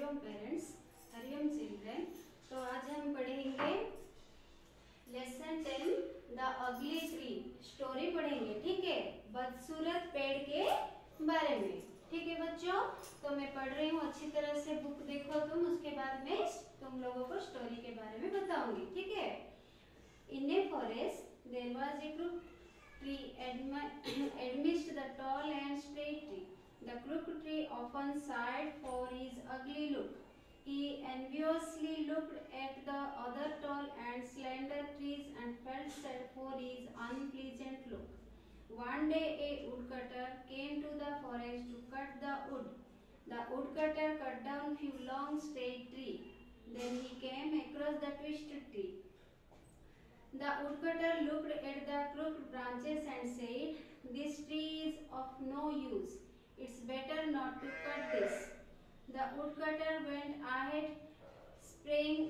Hariom parents, Hariom children. तो आज हम पढ़ेंगे lesson 10 the ugly tree, story पढ़ेंगे। ठीक है, बदसूरत पेड़ के बारे में। ठीक है बच्चों, तो मैं पढ़ रही हूँ, अच्छी तरह से बुक देखो तुम, उसके बाद में तुम लोगों को स्टोरी के बारे में बताऊंगी। ठीक है। In a forest there was a crooked tree amidst the tall and straight tree. The crooked tree often sighed for his ugly look. He enviously looked at the other tall and slender trees and felt sad for his unpleasant look. One day a woodcutter came to the forest to cut the wood. The woodcutter cut down few long straight trees. Then he came across the twisted tree. The woodcutter looked at the crooked branches and said, "This tree is of no use. It's better not to cut this." The woodcutter went ahead, sparing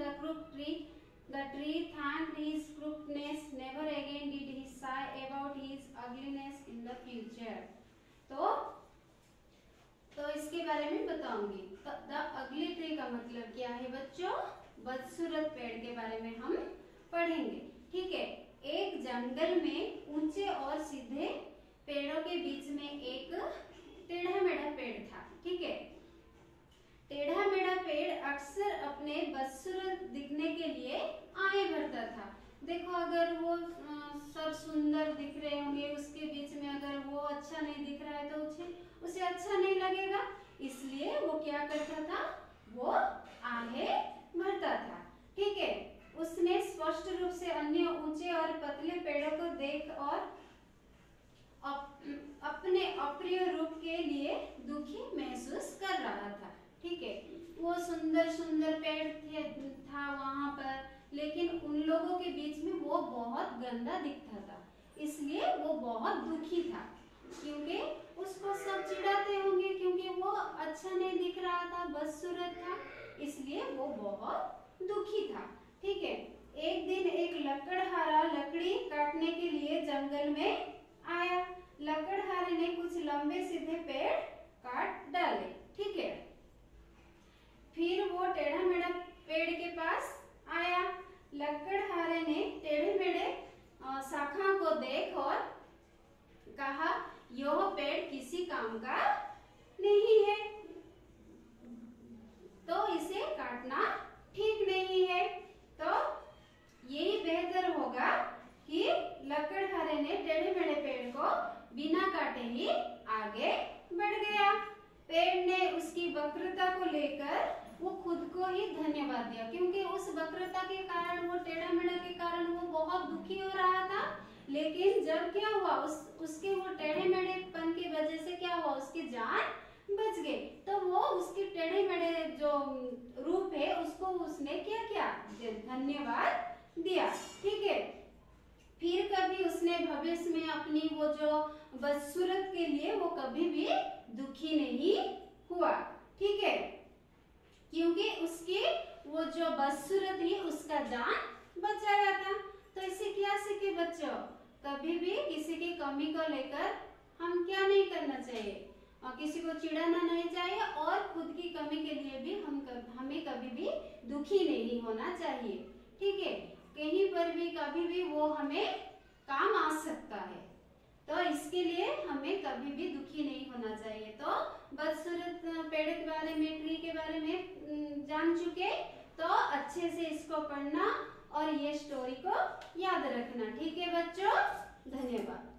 the crooked tree. The tree thanked his crookedness. Never again did he sigh about his ugliness in the future. तो इसके बारे में बताऊंगी। तो the ugly tree का मतलब क्या है बच्चों? बदसूरत पेड़ के बारे में हम पढ़ेंगे। ठीक है। एक जंगल में ऊंचे और सीधे पेड़ों के बीच में एक टेढ़ा मेढ़ा पेड़ था। ठीक है। टेढ़ा मेढ़ा पेड़ अक्सर अपने बदसूरत दिखने के लिए आए भरता था। देखो, अगर वो सब सुंदर दिख रहे होंगे, उसके बीच में अगर वो अच्छा नहीं दिख रहा है तो उसे अच्छा नहीं लगेगा, इसलिए वो क्या करता था? वो आहे भरता था। ठीक है। उसने स्पष्ट रूप से अन्य ऊंचे और पतले पेड़ों को देख और अपने अप्रिय रूप के लिए दुखी महसूस कर रहा था। ठीक है। वो सुंदर सुंदर पेड़ था वहां पर, लेकिन उन लोगों के बीच में वो बहुत गंदा दिखता था, इसलिए वो बहुत दुखी था। क्योंकि उसको सब चिढ़ाते होंगे, क्योंकि वो अच्छा नहीं दिख रहा था, बदसूरत था, इसलिए वो बहुत दुखी था। ठीक है। एक दिन एक लकड़हारा लकड़ी काटने के लिए जंगल में आया। लकड़हारे ने कुछ लंबे सीधे पेड़ काट डाले। ठीक है। फिर वो टेढ़ा मेढ़ा पेड़ के पास आया। लकड़हारे ने टेढ़े मेढ़े शाखा को देख और कहा, यह पेड़ किसी काम का नहीं है, तो इसे काटना ठीक नहीं है। तो यही बेहतर होगा कि लकड़हारे ने टेढ़े मेढ़े पेड़ को बिना काटे ही आगे बढ़ गया। पेड़ ने उसकी वक्रता को लेकर वो खुद को ही धन्यवाद दिया, क्योंकि उस वक्रता के कारण, वो टेढ़ा मेढ़ा के कारण वो बहुत दुखी हो रहा था। लेकिन जब क्या हुआ, उसके वो टेढ़े मेढ़ेपन की वजह से क्या हुआ, उसकी जान बच गई। तो वो उसकी टेढ़े मेढ़े जो रूप है उसको उसने क्या किया? धन्यवाद दिया। ठीक है। फिर कभी उसने भविष्य में अपनी वो जो बदसूरत के लिए वो कभी भी दुखी नहीं हुआ। ठीक है। क्योंकि उसकी वो जो बदसूरत थी उसका जान बचाया था। तो इसे क्या सीखे बच्चों? कभी भी किसी की कमी को लेकर हम क्या नहीं करना चाहिए, और किसी को चिढ़ाना नहीं चाहिए, और खुद की कमी के लिए भी हमें कभी भी दुखी नहीं होना चाहिए। ठीक है। कहीं पर भी कभी भी वो हमें काम आ सकता है, तो इसके लिए हमें कभी भी दुखी नहीं होना चाहिए। तो बदसूरत पेड़ के बारे में, ट्री के बारे में जान चुके, तो अच्छे से इसको पढ़ना और ये स्टोरी को याद रखना। ठीक है बच्चों, धन्यवाद।